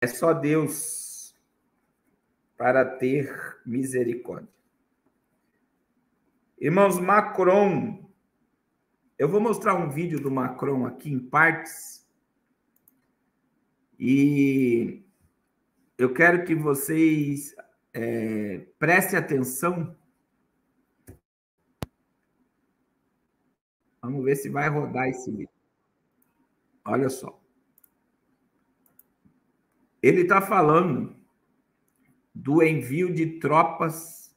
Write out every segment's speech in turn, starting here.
É só Deus para ter misericórdia. Irmãos, Macron, eu vou mostrar um vídeo do Macron aqui em partes e eu quero que vocês prestem atenção. Vamos ver se vai rodar esse vídeo. Olha só. Ele está falando do envio de tropas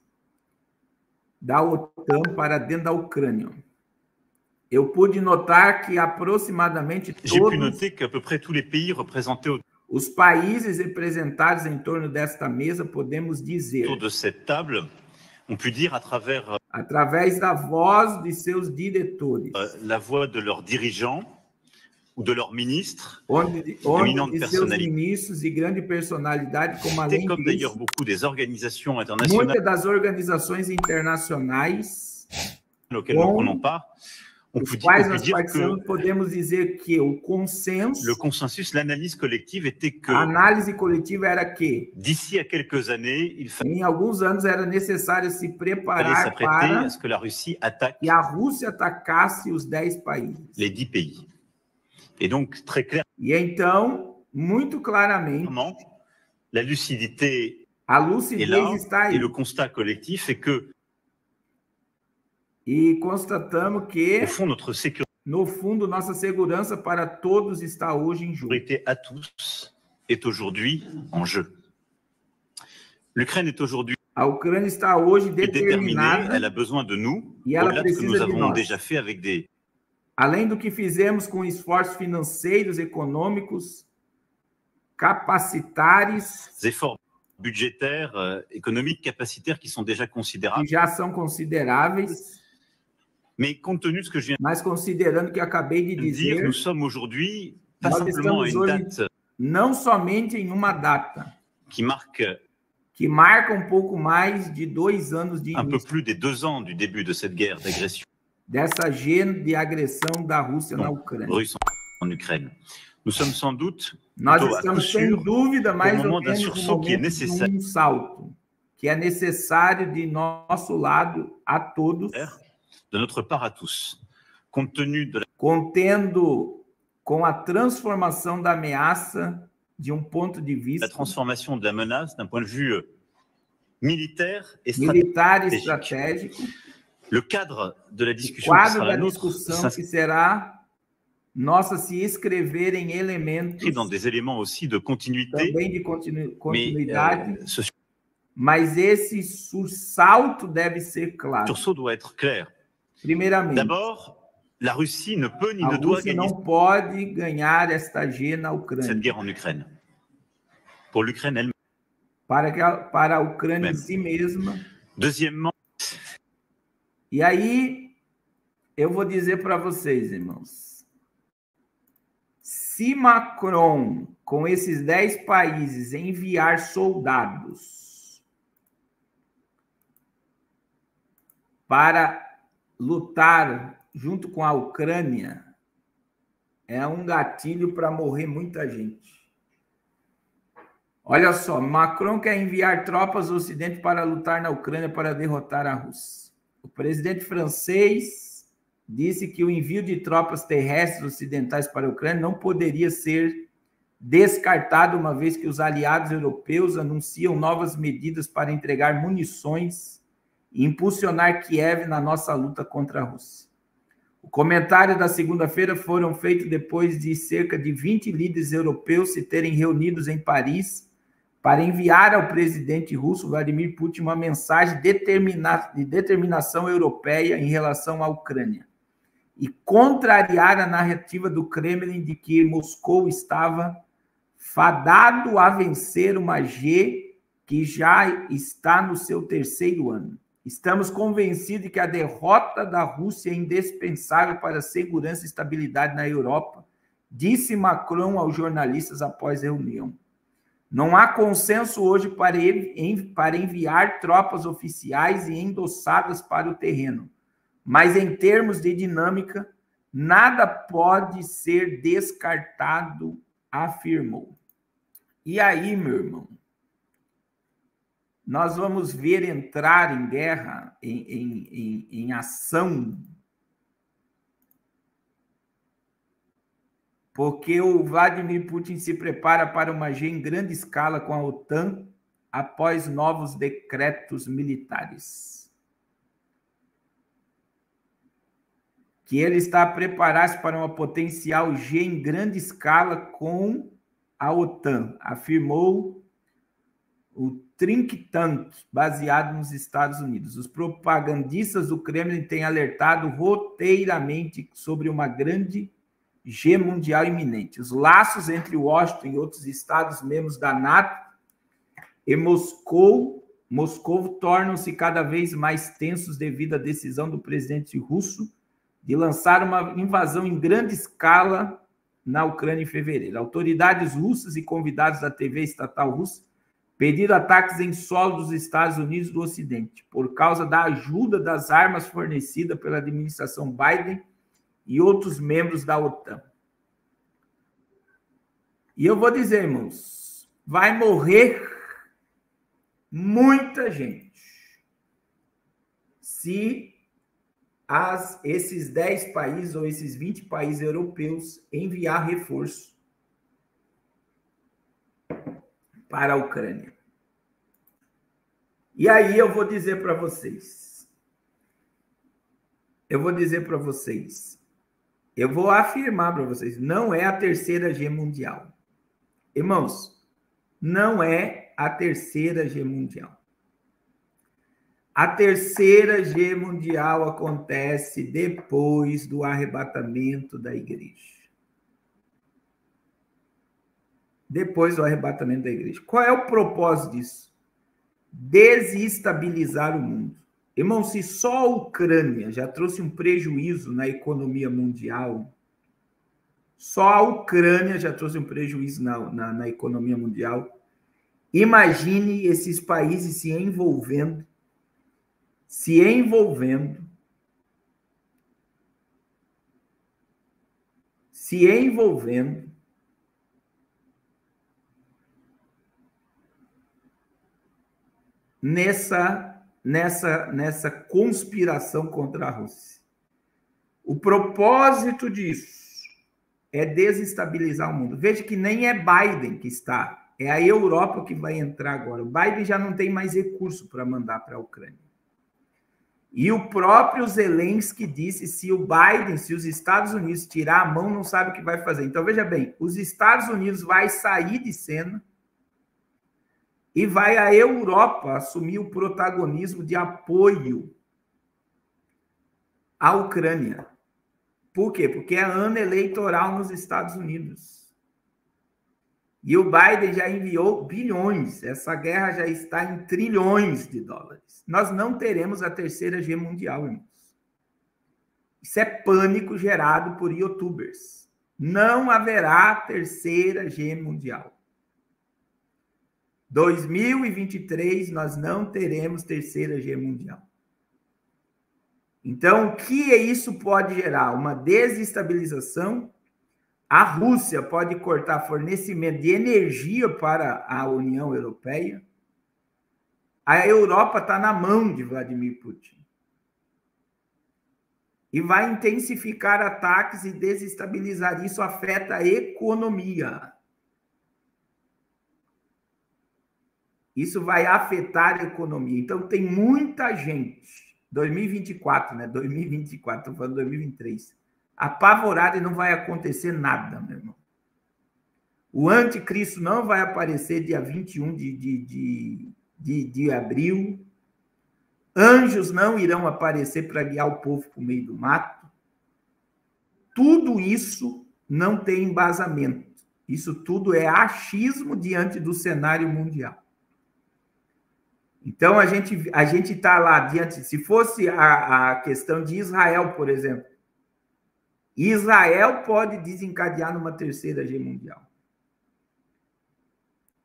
da OTAN para dentro da Ucrânia. Eu pude notar que aproximadamente todos os países representados em torno desta mesa, podemos dizer, através da voz de seus diretores, la voix de leurs dirigeants ou de leurs ministres, onde de seus ministros e grande personalidade, como além disso, muitas das organizações internacionais os quais nós participamos, podemos dizer que o consenso, l'analyse collective était que, a análise coletiva era que, d'ici a quelques années, em alguns anos era necessário se preparar para que la Russie attaque que a Rússia atacasse os 10 países. Les 10 pays. Et donc, très clair. E então, muito claramente, la lucidité a lucidez là, está aí. Et le constat collectif est que, e constatamos que, au fond, notre sécurité, no fundo, nossa segurança para todos está hoje em jogo. À tous est aujourd'hui en jeu. L'Ukraine est aujourd'hui a Ucrânia está hoje determinada. Elle a besoin de nous, e ela au-delà de ce que nous precisa de avons nós. déjà fait avec des... Além do que fizemos com esforços financeiros, econômicos, capacitares, efforts budgétaires, économiques, capacitaires qui sont déjà considérables. Que já são consideráveis. Mais compte tenu de ce que je viens Mas considerando que acabei de dizer, nous sommes aujourd'hui pas simplement à une date não somente em uma data que marca um pouco mais de 2 anos de início, peu plus de 2 ans du début de cette guerre d'agression. Dessa gênero de agressão da Rússia na Ucrânia. Russe en Ukraine. Nous sommes sans doute Nós estamos sem dúvida mais ou menos sursaut qui est nécessaire. Um salto que é necessário de nosso lado a todos. De notre part à tous, compte tenu de la... contendo com a transformação da ameaça de um ponto de vista. La transformation de la menace d'un point de vue militaire et stratégico. Le cadre de la discussion que será nossa se escrever em elementos dans des éléments aussi de continuité, também de continuidade, mas esse salto deve ser claro. Le sursaut doit être clair. Primeiramente, d'abord, la Russie ne peut ni a ne doit Rússia gagner não pode ganhar esta guerra na Ucrânia. Cette guerre en Ukraine. Pour l'Ukraine elle-même. Para a Ucrânia em si mesma. Deuxièmement, e aí, eu vou dizer para vocês, irmãos, se Macron, com esses 10 países, enviar soldados para lutar junto com a Ucrânia, é um gatilho para morrer muita gente. Olha só, Macron quer enviar tropas do Ocidente para lutar na Ucrânia para derrotar a Rússia. O presidente francês disse que o envio de tropas terrestres ocidentais para a Ucrânia não poderia ser descartado, uma vez que os aliados europeus anunciam novas medidas para entregar munições e impulsionar Kiev na nossa luta contra a Rússia. O comentário da segunda-feira foram feitos depois de cerca de 20 líderes europeus se terem reunidos em Paris para enviar ao presidente russo Vladimir Putin uma mensagem de determinação europeia em relação à Ucrânia e contrariar a narrativa do Kremlin de que Moscou estava fadado a vencer uma G que já está no seu 3º ano. Estamos convencidos de que a derrota da Rússia é indispensável para a segurança e estabilidade na Europa, disse Macron aos jornalistas após a reunião. Não há consenso hoje para enviar tropas oficiais e endossadas para o terreno, mas em termos de dinâmica, nada pode ser descartado, afirmou. E aí, meu irmão, nós vamos ver entrar em guerra, em ação, porque o Vladimir Putin se prepara para uma guerra em grande escala com a OTAN após novos decretos militares. Que ele está a preparar-se para uma potencial guerra em grande escala com a OTAN, afirmou o think tank baseado nos Estados Unidos. Os propagandistas do Kremlin têm alertado roteiramente sobre uma grande guerra mundial iminente. Os laços entre Washington e outros Estados-membros da NATO e Moscou tornam-se cada vez mais tensos devido à decisão do presidente russo de lançar uma invasão em grande escala na Ucrânia em fevereiro. Autoridades russas e convidados da TV estatal russa pediram ataques em solo dos Estados Unidos e do Ocidente, por causa da ajuda das armas fornecidas pela administração Biden e outros membros da OTAN. E eu vou dizer, irmãos, vai morrer muita gente se esses 10 países ou esses 20 países europeus enviar reforço para a Ucrânia. E aí eu vou dizer para vocês, eu vou afirmar para vocês, não é a terceira guerra mundial. Irmãos, não é a terceira guerra mundial. A terceira guerra mundial acontece depois do arrebatamento da igreja. Depois do arrebatamento da igreja. Qual é o propósito disso? Desestabilizar o mundo. Irmão, se só a Ucrânia já trouxe um prejuízo na economia mundial, só a Ucrânia já trouxe um prejuízo na economia mundial, imagine esses países se envolvendo nessa conspiração contra a Rússia. O propósito disso é desestabilizar o mundo. Veja que nem é Biden que está, é a Europa que vai entrar agora. O Biden já não tem mais recurso para mandar para a Ucrânia. E o próprio Zelensky disse, se os Estados Unidos tirar a mão, não sabe o que vai fazer. Então, veja bem, os Estados Unidos vai sair de cena e vai a Europa assumir o protagonismo de apoio à Ucrânia. Por quê? Porque é ano eleitoral nos Estados Unidos. E o Biden já enviou bilhões. Essa guerra já está em trilhões de dólares. Nós não teremos a terceira guerra mundial, irmãos. Isso é pânico gerado por youtubers. Não haverá terceira guerra mundial. 2023, nós não teremos terceira guerra mundial. Então, o que isso pode gerar? Uma desestabilização. A Rússia pode cortar fornecimento de energia para a União Europeia. A Europa está na mão de Vladimir Putin. E vai intensificar ataques e desestabilizar. Isso afeta a economia. Isso vai afetar a economia. Então, tem muita gente, 2024, né? 2024, estou falando 2023, apavorada e não vai acontecer nada, meu irmão. O anticristo não vai aparecer dia 21 de abril. Anjos não irão aparecer para guiar o povo para o meio do mato. Tudo isso não tem embasamento. Isso tudo é achismo diante do cenário mundial. Então, a gente está lá diante... Se fosse a questão de Israel, por exemplo, Israel pode desencadear numa terceira guerra mundial.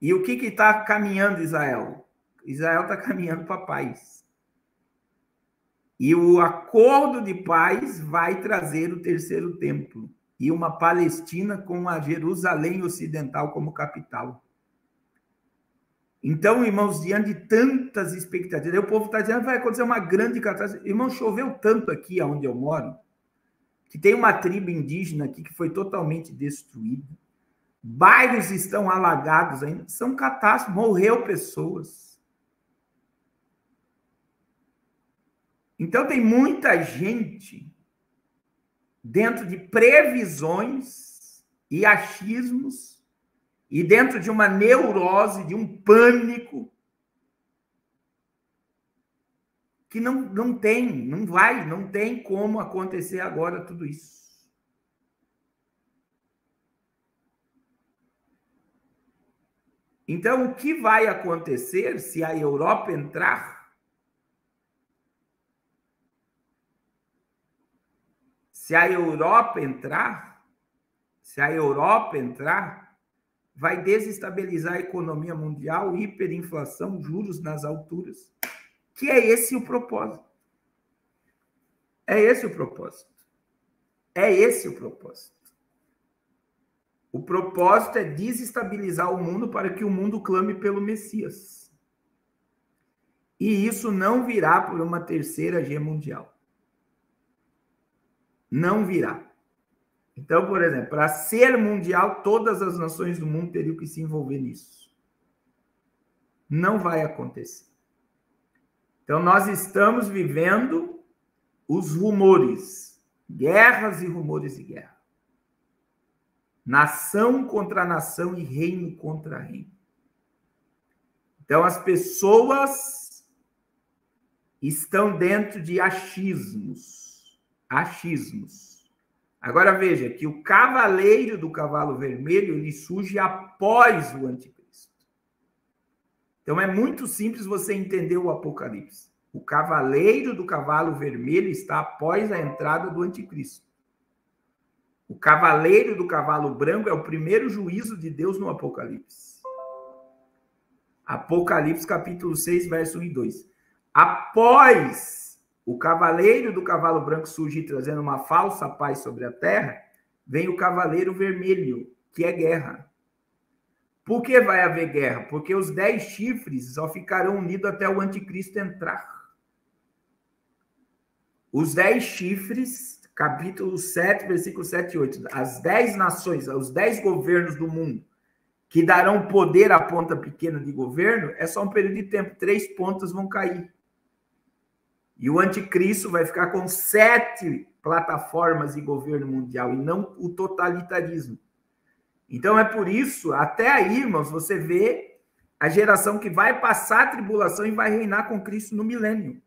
E o que está caminhando Israel? Israel está caminhando para a paz. E o acordo de paz vai trazer o terceiro templo e uma Palestina com a Jerusalém Ocidental como capital. Então, irmãos, diante de tantas expectativas, o povo está dizendo que vai acontecer uma grande catástrofe. Irmão, choveu tanto aqui onde eu moro, que tem uma tribo indígena aqui que foi totalmente destruída. Bairros estão alagados ainda. São catástrofes, morreu pessoas. Então, tem muita gente dentro de previsões e achismos e dentro de uma neurose, de um pânico, que não tem como acontecer agora tudo isso. Então, o que vai acontecer se a Europa entrar? Se a Europa entrar, vai desestabilizar a economia mundial, hiperinflação, juros nas alturas. Que é esse o propósito. É esse o propósito. É esse o propósito. O propósito é desestabilizar o mundo para que o mundo clame pelo Messias. E isso não virá por uma terceira guerra mundial. Não virá. Então, por exemplo, para ser mundial, todas as nações do mundo teriam que se envolver nisso. Não vai acontecer. Então, nós estamos vivendo os rumores, guerras e rumores de guerra. Nação contra nação e reino contra reino. Então, as pessoas estão dentro de achismos. Agora veja que o cavaleiro do cavalo vermelho, ele surge após o anticristo. Então, é muito simples você entender o Apocalipse. O cavaleiro do cavalo vermelho está após a entrada do anticristo. O cavaleiro do cavalo branco é o primeiro juízo de Deus no Apocalipse. Apocalipse, capítulo 6, verso 1 e 2. Após o cavaleiro do cavalo branco surgir trazendo uma falsa paz sobre a terra, vem o cavaleiro vermelho, que é guerra. Por que vai haver guerra? Porque os 10 chifres só ficarão unidos até o anticristo entrar. Os 10 chifres, capítulo 7, versículo 7 e 8. As 10 nações, os 10 governos do mundo que darão poder à ponta pequena de governo, é só um período de tempo. 3 pontas vão cair. E o anticristo vai ficar com 7 plataformas de governo mundial e não o totalitarismo. Então é por isso, até aí, irmãos, você vê a geração que vai passar a tribulação e vai reinar com Cristo no milênio.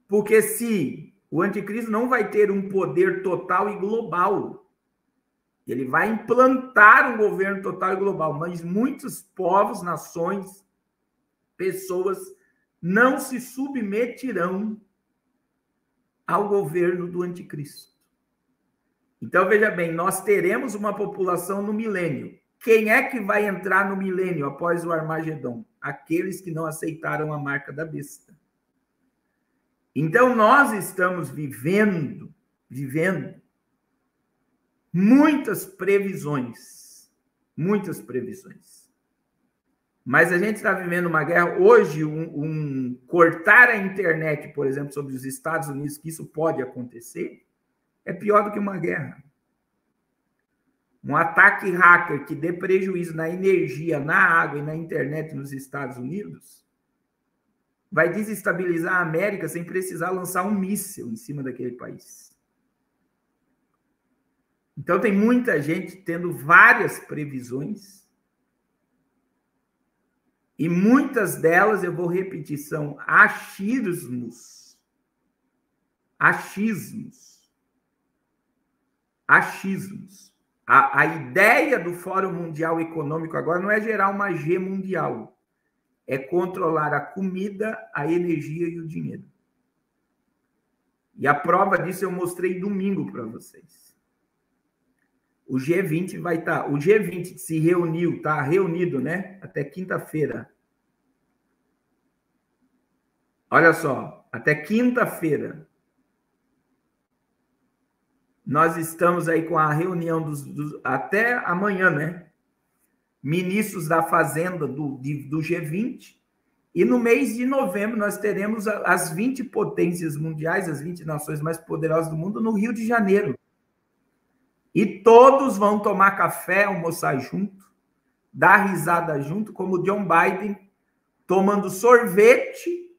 Porque se o anticristo não vai ter um poder total e global, ele vai implantar um governo total e global, mas muitos povos, nações, pessoas não se submeterão ao governo do anticristo. Então, veja bem, nós teremos uma população no milênio. Quem é que vai entrar no milênio após o Armagedon? Aqueles que não aceitaram a marca da besta. Então, nós estamos vivendo muitas previsões. Mas a gente está vivendo uma guerra. Hoje, cortar a internet, por exemplo, sobre os Estados Unidos, que isso pode acontecer, é pior do que uma guerra. Um ataque hacker que dê prejuízo na energia, na água e na internet nos Estados Unidos vai desestabilizar a América sem precisar lançar um míssil em cima daquele país. Então, tem muita gente tendo várias previsões e muitas delas, eu vou repetir, são achismos. A ideia do Fórum Mundial Econômico agora não é gerar uma G mundial, é controlar a comida, a energia e o dinheiro. E a prova disso eu mostrei domingo para vocês. O G20 vai estar... O G20 se reuniu, está reunido, né? Até quinta-feira. Olha só, até quinta-feira. Nós estamos aí com a reunião até amanhã, né? ministros da Fazenda do G20, e no mês de novembro nós teremos as 20 potências mundiais, as 20 nações mais poderosas do mundo, no Rio de Janeiro. E todos vão tomar café, almoçar junto, dar risada junto, como o John Biden, tomando sorvete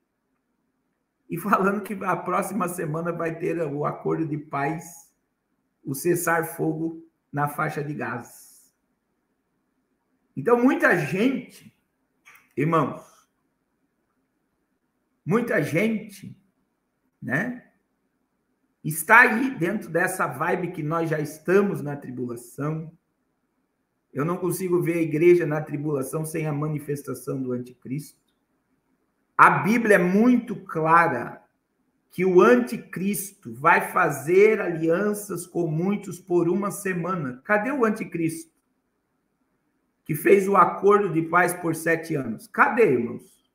e falando que a próxima semana vai ter o acordo de paz, o cessar-fogo na faixa de Gaza. Então, muita gente, irmãos, muita gente, né, está aí dentro dessa vibe que nós já estamos na tribulação. Eu não consigo ver a igreja na tribulação sem a manifestação do anticristo. A Bíblia é muito clara que o anticristo vai fazer alianças com muitos por uma semana. Cadê o anticristo que fez o acordo de paz por 7 anos? Cadê, irmãos?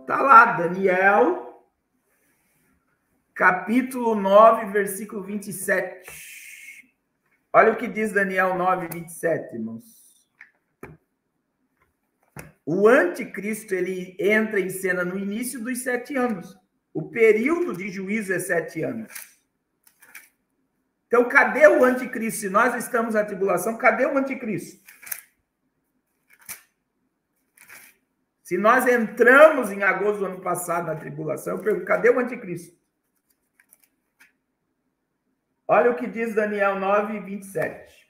Está lá, Daniel, capítulo 9, versículo 27. Olha o que diz Daniel 9, 27, irmãos. O anticristo, ele entra em cena no início dos 7 anos. O período de juízo é 7 anos. Então, cadê o anticristo? Se nós estamos na tribulação, cadê o anticristo? Se nós entramos em agosto do ano passado na tribulação, eu pergunto, cadê o anticristo? Olha o que diz Daniel 9, 27.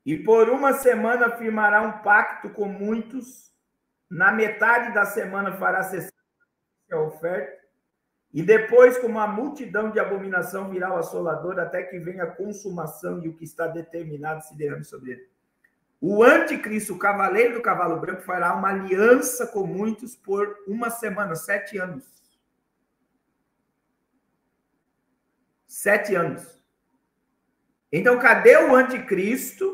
E por uma semana firmará um pacto com muitos, na metade da semana fará cessar a oferta, e depois, como a multidão de abominação, virá o assolador, até que venha a consumação e o que está determinado se derrame sobre ele. O anticristo, o cavaleiro do cavalo branco, fará uma aliança com muitos por uma semana, 7 anos. 7 anos. Então, cadê o anticristo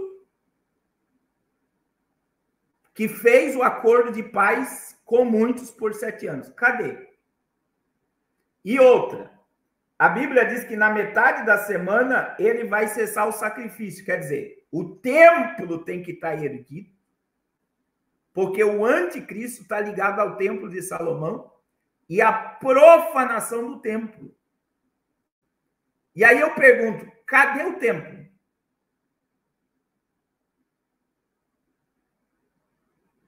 que fez o acordo de paz com muitos por 7 anos? Cadê? E outra, a Bíblia diz que na metade da semana ele vai cessar o sacrifício, quer dizer, o templo tem que estar erguido, porque o anticristo está ligado ao templo de Salomão e à profanação do templo. E aí eu pergunto, cadê o templo?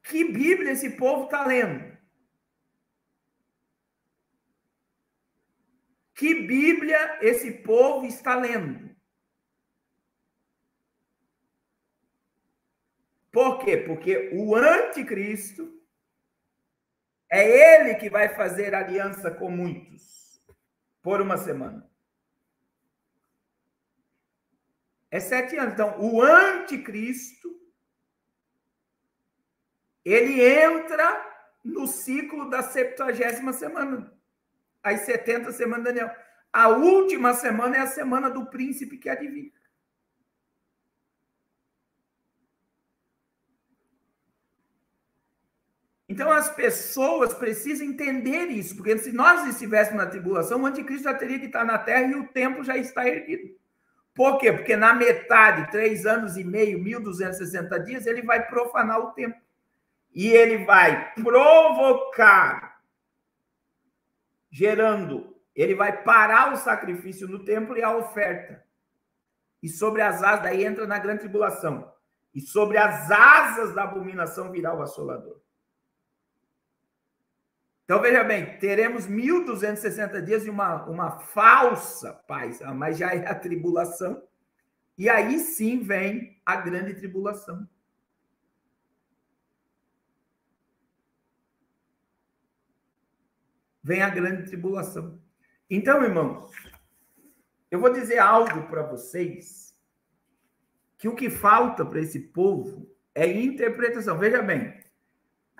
Que Bíblia esse povo está lendo? Que Bíblia esse povo está lendo? Por quê? Porque o anticristo é ele que vai fazer aliança com muitos por uma semana. É 7 anos. Então, o anticristo, ele entra no ciclo da 70ª semana. As 70 semanas de Daniel. A última semana é a semana do príncipe que adivinha. Então, as pessoas precisam entender isso, porque se nós estivéssemos na tribulação, o anticristo já teria que estar na terra e o templo já está erguido. Por quê? Porque na metade, 3 anos e meio, 1260 dias, ele vai profanar o templo. E ele vai provocar, ele vai parar o sacrifício no templo e a oferta. E sobre as asas, daí entra na grande tribulação. E sobre as asas da abominação virá o assolador. Então, veja bem, teremos 1260 dias de uma falsa paz, mas já é a tribulação. E aí sim vem a grande tribulação. Vem a grande tribulação. Então, irmãos, eu vou dizer algo para vocês, que o que falta para esse povo é interpretação. Veja bem,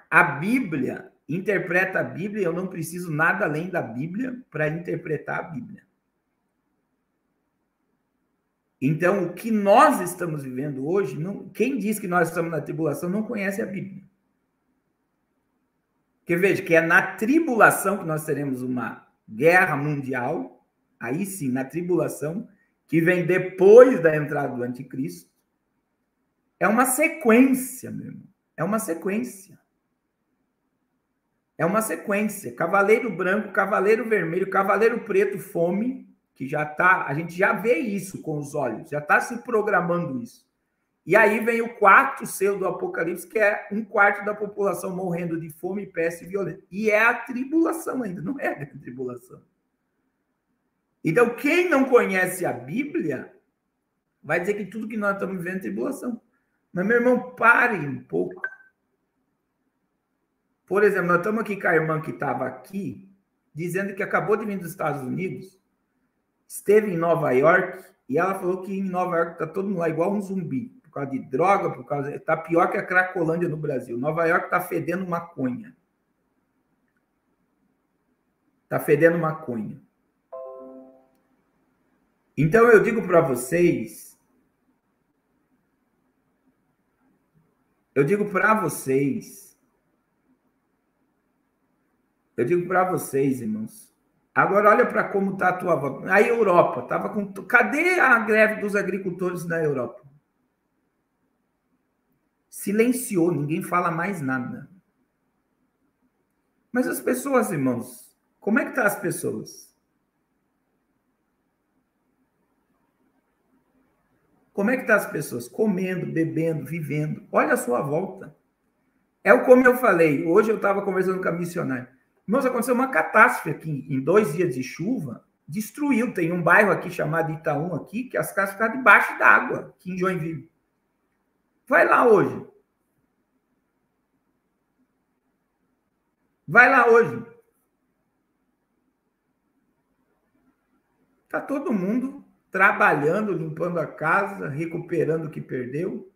a Bíblia interpreta a Bíblia, eu não preciso nada além da Bíblia para interpretar a Bíblia. Então, o que nós estamos vivendo hoje, quem diz que nós estamos na tribulação não conhece a Bíblia. Porque veja, que é na tribulação que nós teremos uma guerra mundial, aí sim, na tribulação, que vem depois da entrada do anticristo, É uma sequência, meu irmão. É uma sequência. É uma sequência. Cavaleiro branco, cavaleiro vermelho, cavaleiro preto, fome, que já tá, a gente já vê isso com os olhos, já está se programando isso. E aí vem o quarto selo do Apocalipse, que é 1/4 da população morrendo de fome, peste e violência. E é a tribulação ainda, não é a tribulação. Então, quem não conhece a Bíblia vai dizer que tudo que nós estamos vivendo é tribulação. Mas, meu irmão, pare um pouco. Por exemplo, nós estamos aqui com a irmã que estava aqui, dizendo que acabou de vir dos Estados Unidos, esteve em Nova York, e ela falou que em Nova York está todo mundo lá igual um zumbi, por causa de droga, por causa... Está pior que a Cracolândia no Brasil. Nova York está fedendo maconha. Está fedendo maconha. Então, eu digo para vocês, irmãos, agora olha para como está a tua volta. A Europa, estava com... Cadê a greve dos agricultores na Europa? Silenciou, ninguém fala mais nada. Mas as pessoas, irmãos, como é que estão as pessoas? Como é que estão as pessoas? Comendo, bebendo, vivendo. Olha a sua volta. É como eu falei, hoje eu estava conversando com a missionária. Irmãos, aconteceu uma catástrofe aqui, em 2 dias de chuva, destruiu. Tem um bairro aqui chamado Itaú, aqui, que as casas ficaram debaixo d'água, aqui em Joinville. Vai lá hoje. Vai lá hoje. Está todo mundo trabalhando, limpando a casa, recuperando o que perdeu.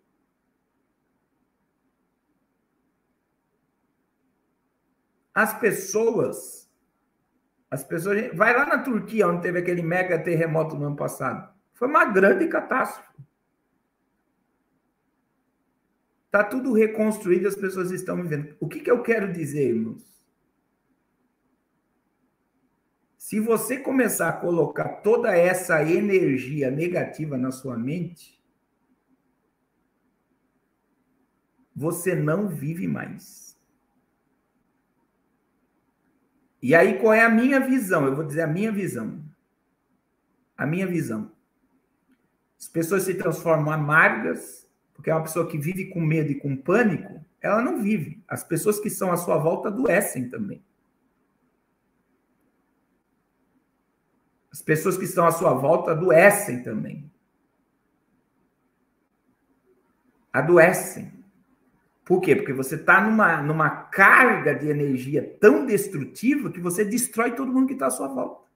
As pessoas... Vai lá na Turquia, onde teve aquele mega terremoto no ano passado. Foi uma grande catástrofe. Está tudo reconstruído, as pessoas estão vivendo. O que eu quero dizer, irmãos? Se você começar a colocar toda essa energia negativa na sua mente, você não vive mais. E aí, qual é a minha visão? Eu vou dizer a minha visão. A minha visão. As pessoas se transformam amargas, porque é uma pessoa que vive com medo e com pânico, ela não vive. As pessoas que estão à sua volta adoecem também. As pessoas que estão à sua volta adoecem também. Adoecem. Por quê? Porque você está numa carga de energia tão destrutiva que você destrói todo mundo que está à sua volta.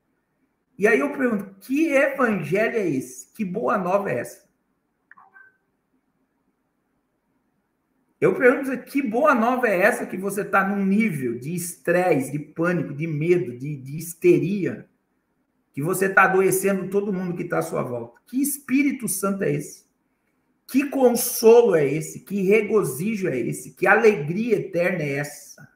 E aí eu pergunto, que evangelho é esse? Que boa nova é essa? Eu pergunto, que boa nova é essa que você está num nível de estresse, de pânico, de medo, de histeria, que você está adoecendo todo mundo que está à sua volta? Que Espírito Santo é esse? Que consolo é esse? Que regozijo é esse? Que alegria eterna é essa?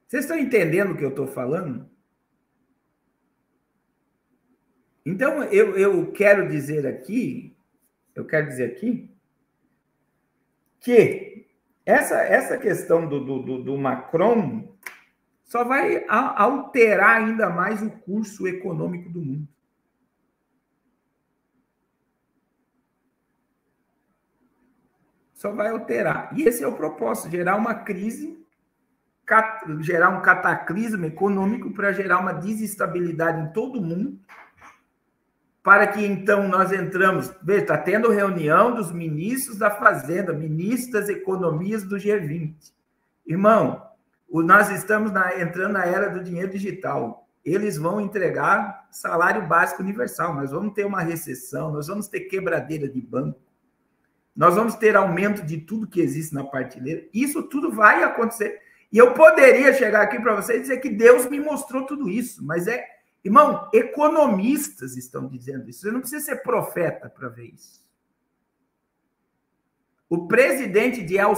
Vocês estão entendendo o que eu estou falando? Então, eu quero dizer aqui que essa questão do Macron só vai alterar ainda mais o curso econômico do mundo. Só vai alterar. E esse é o propósito, gerar uma crise, gerar um cataclismo econômico para gerar uma desestabilidade em todo mundo, para que então nós entramos... Veja, está tendo reunião dos ministros da Fazenda, ministros das economias do G20. Irmão, nós estamos entrando na era do dinheiro digital. Eles vão entregar salário básico universal. Nós vamos ter uma recessão, nós vamos ter quebradeira de banco, nós vamos ter aumento de tudo que existe na prateleira. Isso tudo vai acontecer. E eu poderia chegar aqui para vocês e dizer que Deus me mostrou tudo isso, mas irmão, economistas estão dizendo isso. Você não precisa ser profeta para ver isso. O presidente de El